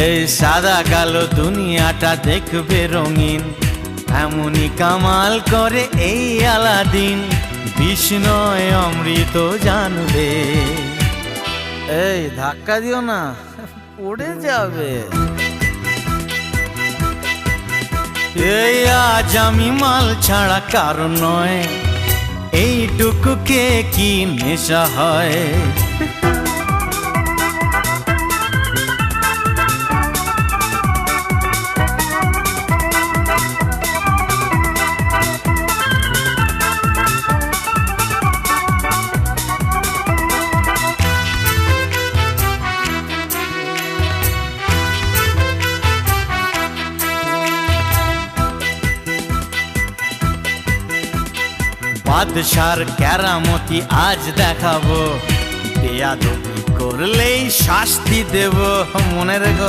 এই সাদা কালো দুনিয়াটা দেখবে রঙিন, এমনই কামাল করে এই আলাদিন, বিষ্ণয় অমৃত জানবে। এই ধাক্কা দিও না, পড়ে যাবে। এই আজ আমি মাল ছাড়া কারণ নয়, এইটুকু কে কি নেশা হয়। বাদশার কেরামতি আজ দেখাবো, বেয়াদবি করলেই শাস্তি দেব, মনে রেখো।